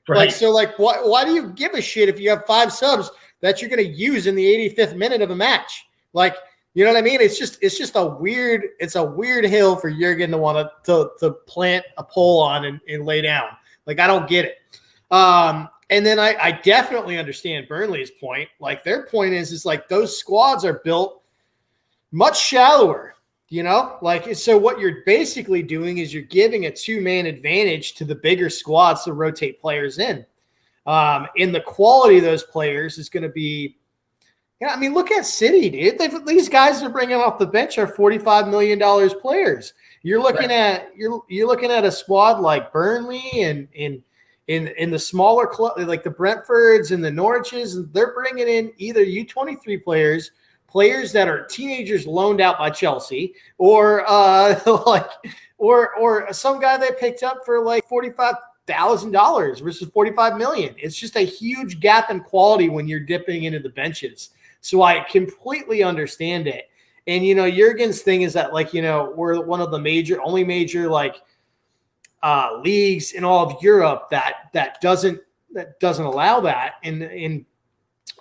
Right. Why do you give a shit if you have 5 subs that you're going to use in the 85th minute of a match? Like, you know what I mean? It's just a weird hill for Jurgen to want to plant a pole on and lay down. Like, I don't get it. And then I definitely understand Burnley's point. Like, their point is like those squads are built much shallower, Like, so what you're basically doing is you're giving a 2-man advantage to the bigger squads to rotate players in. And the quality of those players is going to be, look at City, dude. These guys are bringing off the bench are $45 million players. You're looking at you're looking at a squad like Burnley and in the smaller club, like the Brentfords and the Norwiches. They're bringing in either U23 players that are teenagers loaned out by Chelsea, or or some guy they picked up for like $45,000 versus $45 million. It's just a huge gap in quality when you're dipping into the benches. So I completely understand it. And, Jurgen's thing is that, we're one of the only major leagues in all of Europe that doesn't allow that. And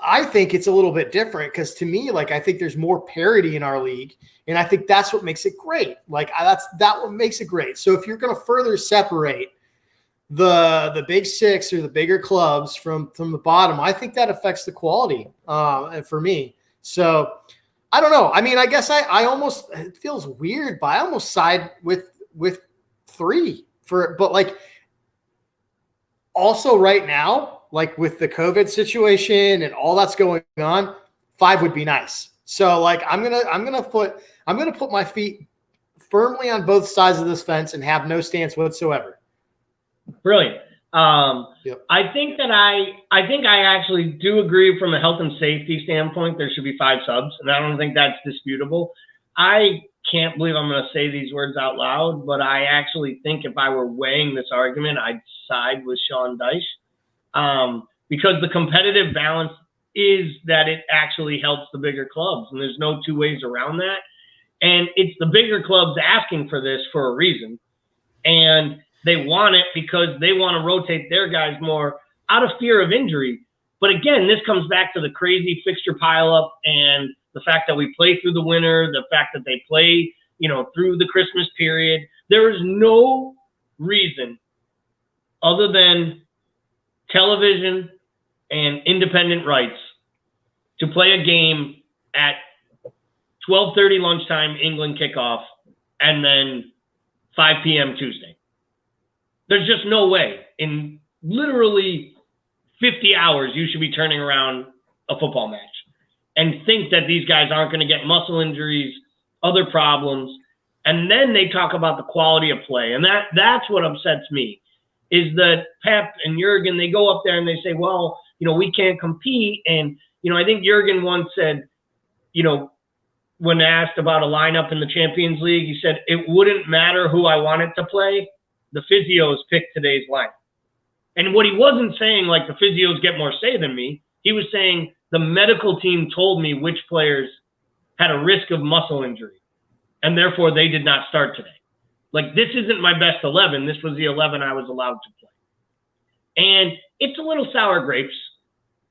I think it's a little bit different because, to me, I think there's more parity in our league. And I think that's what makes it great. That what makes it great. So if you're going to further separate the big 6 or the bigger clubs from the bottom, I think that affects the quality for me. So I don't know. I guess I almost, it feels weird, but I almost side with 3 but also right now, with the COVID situation and all that's going on, 5 would be nice. So I'm gonna put my feet firmly on both sides of this fence and have no stance whatsoever. Brilliant. Yep. I think I actually do agree from a health and safety standpoint. There should be 5 subs, and I don't think that's disputable. I can't believe I'm going to say these words out loud, but I actually think if I were weighing this argument, I'd side with Sean Dyche, because the competitive balance is that it actually helps the bigger clubs, and there's no 2 ways around that. And it's the bigger clubs asking for this for a reason. And they want it because they want to rotate their guys more out of fear of injury. But again, this comes back to the crazy fixture pileup and the fact that we play through the winter, the fact that they play, through the Christmas period. There is no reason other than television and independent rights to play a game at 12:30 lunchtime England kickoff and then 5 p.m. Tuesday. There's just no way. In literally 50 hours, you should be turning around a football match and think that these guys aren't going to get muscle injuries, other problems. And then they talk about the quality of play. And that's what upsets me, is that Pep and Jurgen, they go up there and they say, well, we can't compete. And, I think Jurgen once said, when asked about a lineup in the Champions League, he said, it wouldn't matter who I wanted to play. The physios picked today's lineup. And what he wasn't saying, like, the physios get more say than me, he was saying the medical team told me which players had a risk of muscle injury, and therefore they did not start today. Like, this isn't my best 11. This was the 11 I was allowed to play. And it's a little sour grapes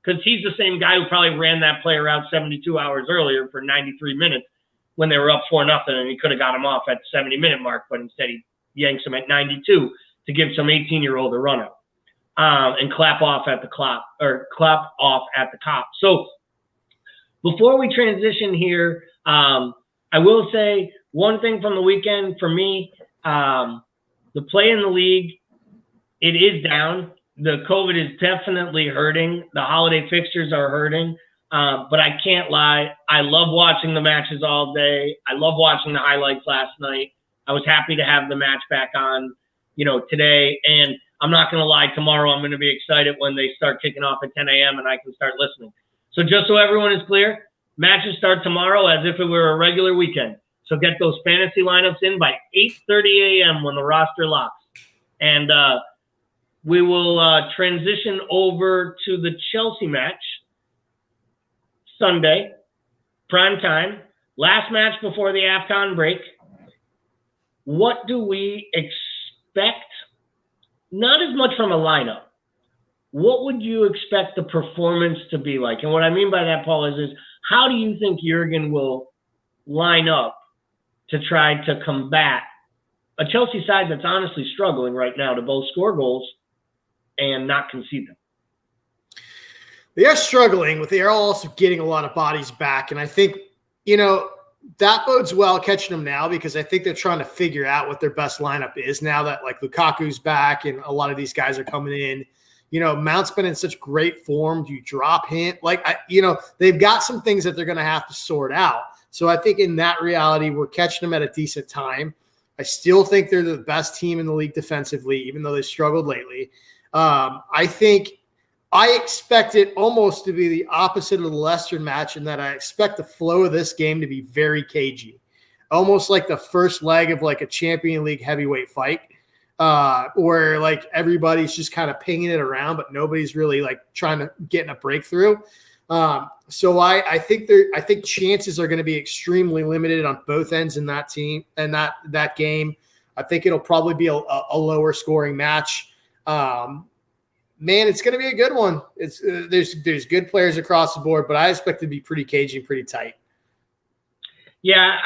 because he's the same guy who probably ran that player out 72 hours earlier for 93 minutes when they were up 4-0, and he could have got him off at the 70-minute mark, but instead he yanks him at 92 to give some 18-year-old a run out. And clap off at the cop. So before we transition here, I will say one thing from the weekend for me, the play in the league, it is down. The COVID is definitely hurting. The holiday fixtures are hurting. But I can't lie. I love watching the matches all day. I love watching the highlights last night. I was happy to have the match back on, today. And I'm not going to lie, tomorrow I'm going to be excited when they start kicking off at 10 a.m. and I can start listening. So just so everyone is clear, matches start tomorrow as if it were a regular weekend. So get those fantasy lineups in by 8:30 a.m. when the roster locks. And we will transition over to the Chelsea match Sunday, prime time, last match before the AFCON break. What do we expect? Not as much from a lineup. What would you expect the performance to be like? And what I mean by that, Paul, is how do you think Jurgen will line up to try to combat a Chelsea side that's honestly struggling right now to both score goals and not concede them? They are struggling, but they are also getting a lot of bodies back. And I think, that bodes well catching them now, because I think they're trying to figure out what their best lineup is now that, like, Lukaku's back and a lot of these guys are coming in. Mount's been in such great form. Do you drop him? They've got some things that they're going to have to sort out. So I think in that reality, we're catching them at a decent time. I still think they're the best team in the league defensively, even though they struggled lately. I expect it almost to be the opposite of the Leicester match, in that I expect the flow of this game to be very cagey, almost like the first leg of like a Champions League heavyweight fight, where like everybody's just kind of pinging it around, but nobody's really like trying to get in a breakthrough. So I think chances are going to be extremely limited on both ends in that team and that game. I think it'll probably be a lower scoring match. Man, it's going to be a good one. There's good players across the board, but I expect it to be pretty cagey and pretty tight. Yeah,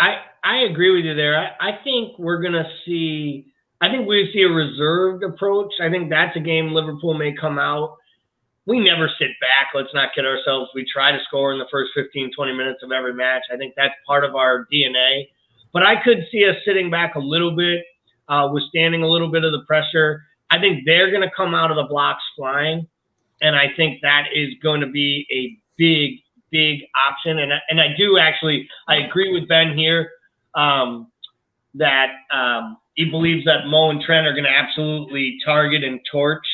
I agree with you there. I think we're going to see – I think we see a reserved approach. I think that's a game Liverpool may come out. We never sit back. Let's not kid ourselves. We try to score in the first 15, 20 minutes of every match. I think that's part of our DNA. But I could see us sitting back a little bit, withstanding a little bit of the pressure. I think they're going to come out of the blocks flying, and I think that is going to be a big, big option. And I do actually – I agree with Ben here that he believes that Mo and Trent are going to absolutely target and torch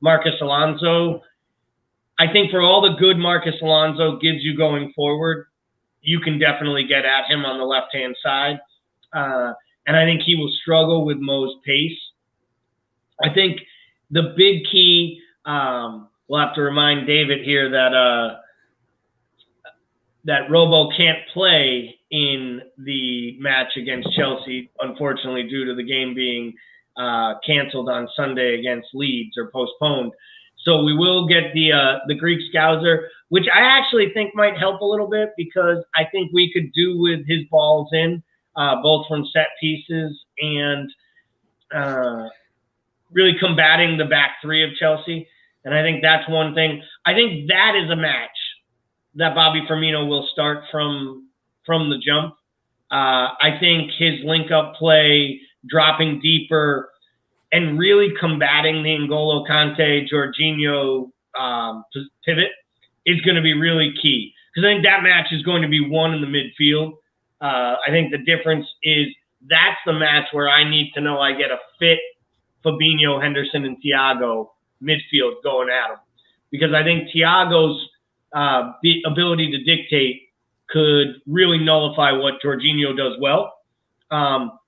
Marcus Alonso. I think for all the good Marcus Alonso gives you going forward, you can definitely get at him on the left-hand side. And I think he will struggle with Mo's pace. I think the big key, we'll have to remind David here that Robo can't play in the match against Chelsea, unfortunately, due to the game being canceled on Sunday against Leeds or postponed. So we will get the Greek Scouser, which I actually think might help a little bit because I think we could do with his balls in, both from set pieces and really combating the back three of Chelsea. And I think that's one thing. I think that is a match that Bobby Firmino will start from the jump. I think his link-up play, dropping deeper, and really combating the N'Golo Kante, Jorginho pivot is going to be really key. Because I think that match is going to be won in the midfield. I think the difference is that's the match where I need to know I get a fit Fabinho, Henderson, and Thiago midfield going at him. Because I think Thiago's the ability to dictate could really nullify what Jorginho does well,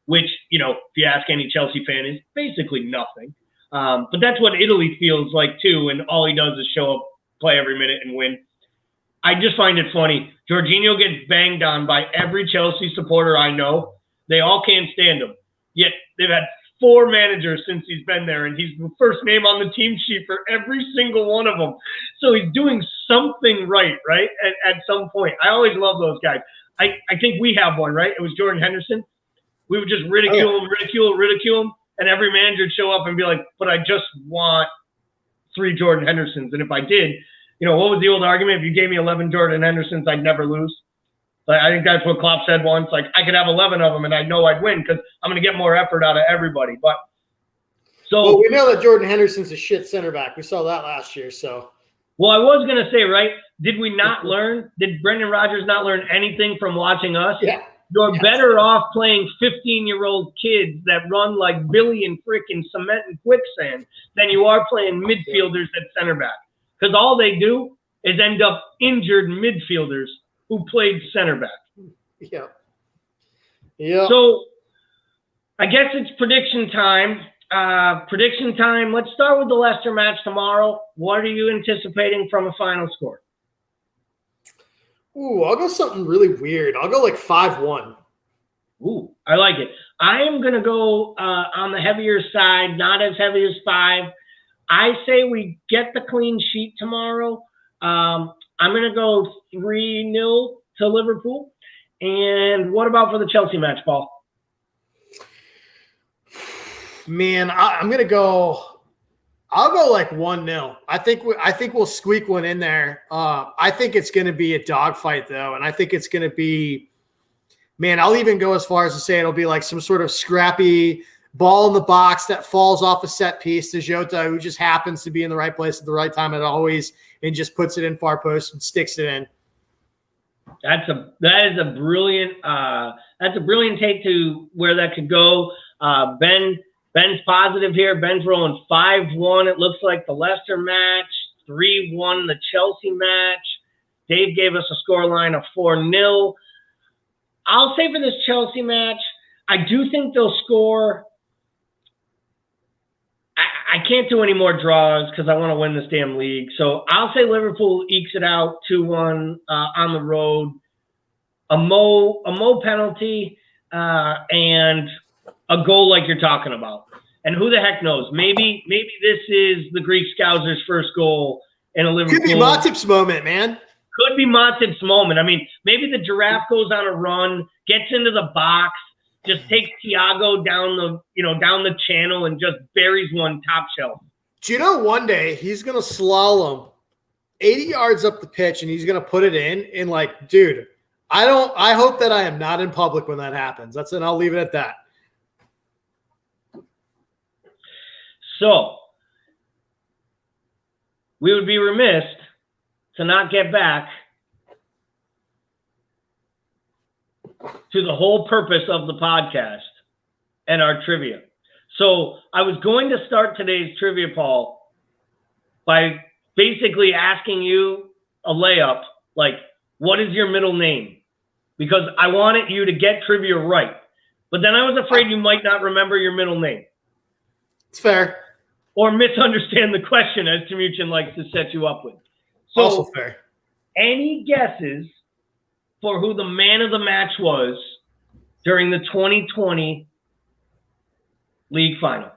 which, if you ask any Chelsea fan, is basically nothing. But that's what Italy feels like too, and all he does is show up, play every minute, and win. I just find it funny. Jorginho gets banged on by every Chelsea supporter I know. They all can't stand him. Yet they've had 4 managers since he's been there, and he's the first name on the team sheet for every single one of them. So he's doing something right, at some point. I always love those guys. I think we have one, right? It was Jordan Henderson. We would just ridicule him, and every manager would show up and be like, but I just want 3 Jordan Hendersons. And if I did, what was the old argument? If you gave me 11 Jordan Hendersons, I'd never lose. Like, I think that's what Klopp said once. Like, I could have 11 of them, and I know I'd win because I'm going to get more effort out of everybody. But well, we know that Jordan Henderson's a shit center back. We saw that last year. So, well, I was going to say, right? Did we not learn? Did Brendan Rodgers not learn anything from watching us? Yeah. You're better off playing 15-year-old kids that run like Billy and frickin' cement and quicksand than you are playing midfielders at center back. Because all they do is end up injured midfielders who played center back. Yeah. Yeah. So I guess it's prediction time. Let's start with the Leicester match tomorrow. What are you anticipating from a final score? Ooh, I'll go something really weird. I'll go like 5-1. Ooh, I like it. I am going to go on the heavier side, not as heavy as 5. I say we get the clean sheet tomorrow. I'm going to go 3-0 to Liverpool. And what about for the Chelsea match, Paul? Man, I'm going to go – I'll go like 1-0. I think we'll squeak one in there. I think it's going to be a dogfight, though, and I think it's going to be – man, I'll even go as far as to say it'll be like some sort of scrappy ball in the box that falls off a set piece to Jota, who just happens to be in the right place at the right time and just puts it in far post and sticks it in. That is a brilliant take to where that could go. Ben's positive here. Ben's rolling 5-1. It looks like the Leicester match, 3-1 the Chelsea match. Dave gave us a scoreline of 4-0. I'll say for this Chelsea match, I do think they'll score. I can't do any more draws because I want to win this damn league. So I'll say Liverpool ekes it out 2-1 on the road. A Mo penalty and a goal like you're talking about. And who the heck knows? Maybe this is the Greek Scouser's first goal in a Liverpool. Could be Matip's moment, man. Could be Matip's moment. I mean, maybe the giraffe goes on a run, gets into the box, just takes Thiago down the channel and just buries one top shelf. Do you know one day he's going to slalom 80 yards up the pitch and he's going to put it in? And like, dude, I hope that I am not in public when that happens. That's it. I'll leave it at that. So we would be remiss to not get back to the whole purpose of the podcast and our trivia. So I was going to start today's trivia, Paul, by basically asking you a layup, like, what is your middle name? Because I wanted you to get trivia right. But then I was afraid you might not remember your middle name. It's fair. Or misunderstand the question, as Timuchin likes to set you up with. So, also fair. Any guesses for who the man of the match was during the 2020 league final?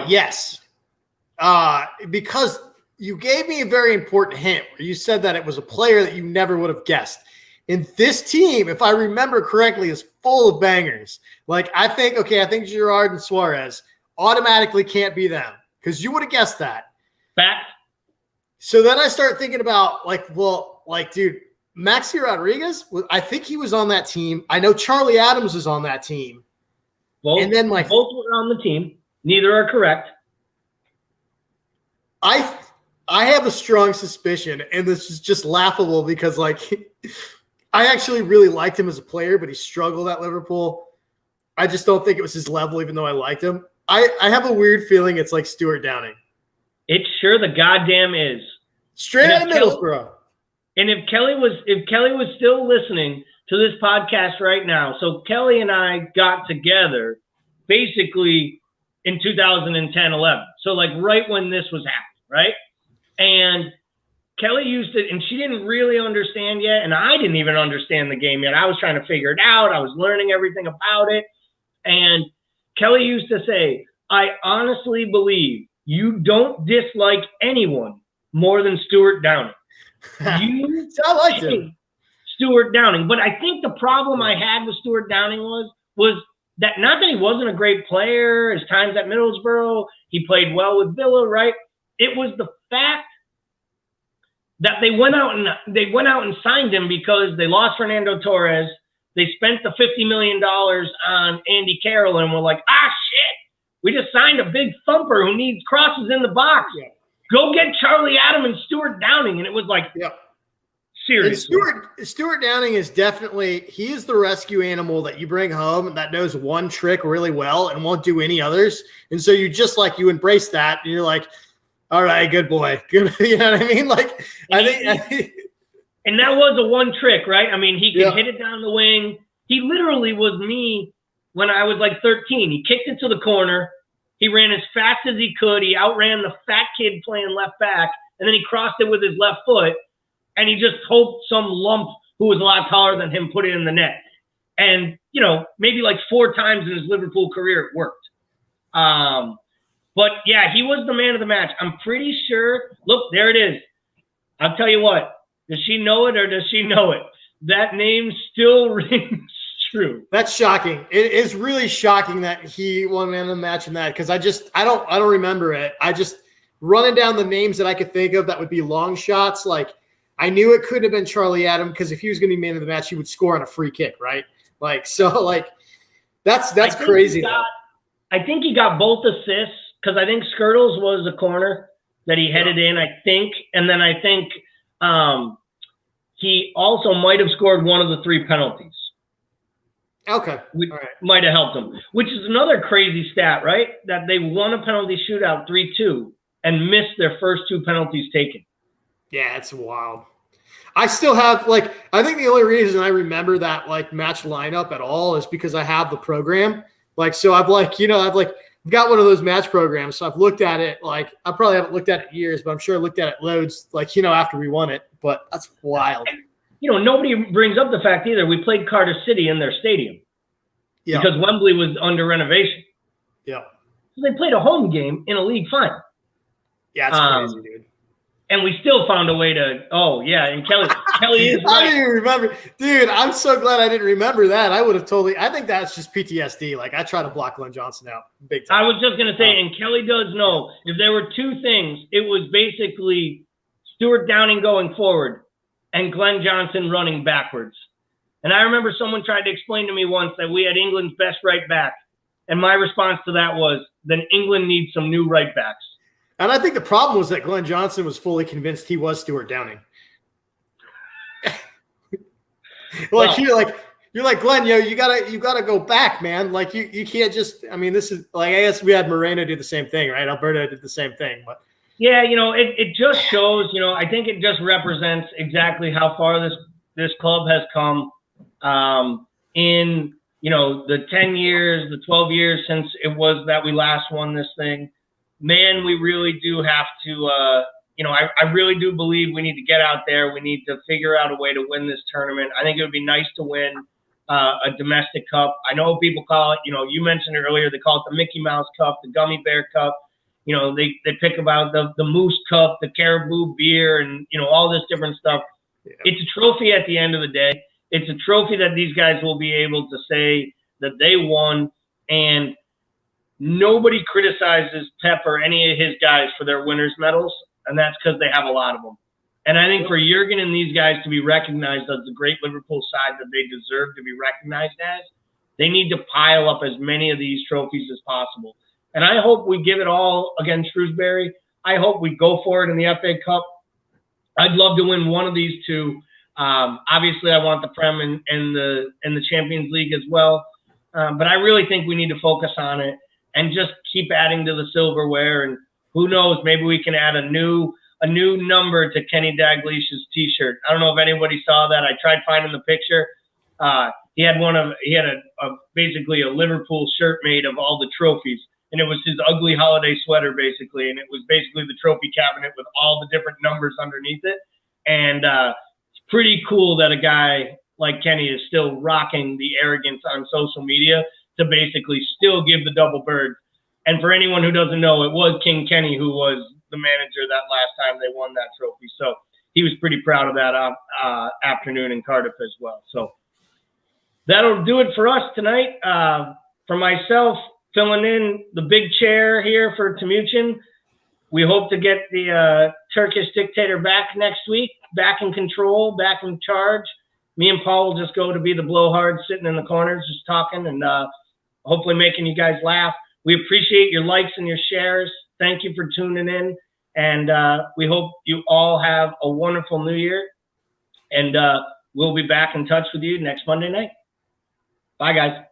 yes. Because you gave me a very important hint where you said that it was a player that you never would have guessed. And this team, if I remember correctly, is full of bangers. Like, I think Girard and Suarez automatically can't be them because you would have guessed that. Fact. So then I start thinking about, dude, Maxi Rodriguez, I think he was on that team. I know Charlie Adams was on that team. Both were on the team. Neither are correct. I have a strong suspicion, and this is just laughable because, I actually really liked him as a player, but he struggled at Liverpool. I just don't think it was his level, even though I liked him. I have a weird feeling it's like Stuart Downing. It sure the goddamn is. Straight out of Middlesbrough. And if Kelly was still listening to this podcast right now, so Kelly and I got together basically in 2010-11. So right when this was happening, right? And Kelly used it, and she didn't really understand yet, and I didn't even understand the game yet. I was trying to figure it out. I was learning everything about it. And Kelly used to say, I honestly believe you don't dislike anyone more than Stuart Downing. You I liked him. Stuart Downing. But I think the problem I had with Stuart Downing was that not that he wasn't a great player, his times at Middlesbrough, he played well with Villa, right? It was the fact that they went out and signed him because they lost Fernando Torres. They spent the $50 million on Andy Carroll and were like, shit, we just signed a big thumper who needs crosses in the box. Yeah. Go get Charlie Adam and Stuart Downing. And it was like, seriously. And Stuart Downing is definitely, he is the rescue animal that you bring home that knows one trick really well and won't do any others. And so you embrace that and you're like, all right, good boy. Good. You know what I mean? I think. And that was a one trick, right? I mean, he could hit it down the wing. He literally was me when I was 13. He kicked it to the corner. He ran as fast as he could. He outran the fat kid playing left back, and then he crossed it with his left foot, and he just hoped some lump who was a lot taller than him put it in the net. And, maybe 4 times in his Liverpool career it worked. But, yeah, he was the man of the match. I'm pretty sure. Look, there it is. I'll tell you what. Does she know it or does she know it? That name still rings true. That's shocking. It is really shocking that he won man of the match in that because I don't remember it. I just running down the names that I could think of that would be long shots. I knew it couldn't have been Charlie Adam because if he was going to be man of the match, he would score on a free kick, right? That's crazy. I think he got both assists because I think Skirtles was a corner that he headed in, I think. And then I think he also might have scored one of the 3 penalties. Okay. Which might have helped him, which is another crazy stat, right? That they won a penalty shootout 3-2 and missed their first 2 penalties taken. Yeah, it's wild. I still have I think the only reason I remember that match lineup at all is because I have the program. So I've I've got one of those match programs, so I've looked at it. I probably haven't looked at it in years, but I'm sure I looked at it loads, after we won it. But that's wild. Nobody brings up the fact either. We played Cardiff City in their stadium because Wembley was under renovation. Yeah. So they played a home game in a league final. Yeah, it's crazy, dude. And we still found a way to. Oh yeah, and Kelly is right. I didn't even remember, dude. I'm so glad I didn't remember that. I would have totally. I think that's just PTSD. I try to block Glenn Johnson out big time. I was just gonna say, and Kelly does know if there were 2 things, it was basically Stuart Downing going forward and Glenn Johnson running backwards. And I remember someone tried to explain to me once that we had England's best right back, and my response to that was, then England needs some new right backs. And I think the problem was that Glenn Johnson was fully convinced he was Stuart Downing. You're like Glenn, you gotta go back, man. You can't just. I mean, this is I guess we had Moreno do the same thing, right? Alberto did the same thing, but yeah, it just shows. I think it just represents exactly how far this club has come in the 10 years, the 12 years since it was that we last won this thing. Man, we really do have to, I really do believe we need to get out there. We need to figure out a way to win this tournament. I think it would be nice to win a domestic cup. I know people call it, you mentioned it earlier, they call it the Mickey Mouse Cup, the Gummy Bear Cup. you know, they pick about the Moose Cup, the Caribou beer, and, you know, all this different stuff. Yeah. It's a trophy at the end of the day. It's a trophy that these guys will be able to say that they won, and nobody criticizes Pep or any of his guys for their winners' medals, and that's because they have a lot of them. And I think for Jurgen and these guys to be recognized as the great Liverpool side that they deserve to be recognized as, they need to pile up as many of these trophies as possible. And I hope we give it all against Shrewsbury. I hope we go for it in the FA Cup. I'd love to win one of these two. Obviously, I want the Prem and the Champions League as well. But I really think we need to focus on it and just keep adding to the silverware. And who knows, maybe we can add a new number to Kenny Dalglish's T-shirt. I don't know if anybody saw that. I tried finding the picture. He had basically a Liverpool shirt made of all the trophies, and it was his ugly holiday sweater basically, and it was basically the trophy cabinet with all the different numbers underneath it. And it's pretty cool that a guy like Kenny is still rocking the arrogance on social media to basically still give the double bird. And for anyone who doesn't know, it was King Kenny who was the manager that last time they won that trophy. So he was pretty proud of that afternoon in Cardiff as well. So that'll do it for us tonight. For myself, filling in the big chair here for Timuchin. We hope to get the Turkish dictator back next week, back in control, back in charge. Me and Paul will just go to be the blowhard sitting in the corners, just talking and hopefully making you guys laugh. We appreciate your likes and your shares. Thank you for tuning in. And we hope you all have a wonderful new year. And we'll be back in touch with you next Monday night. Bye, guys.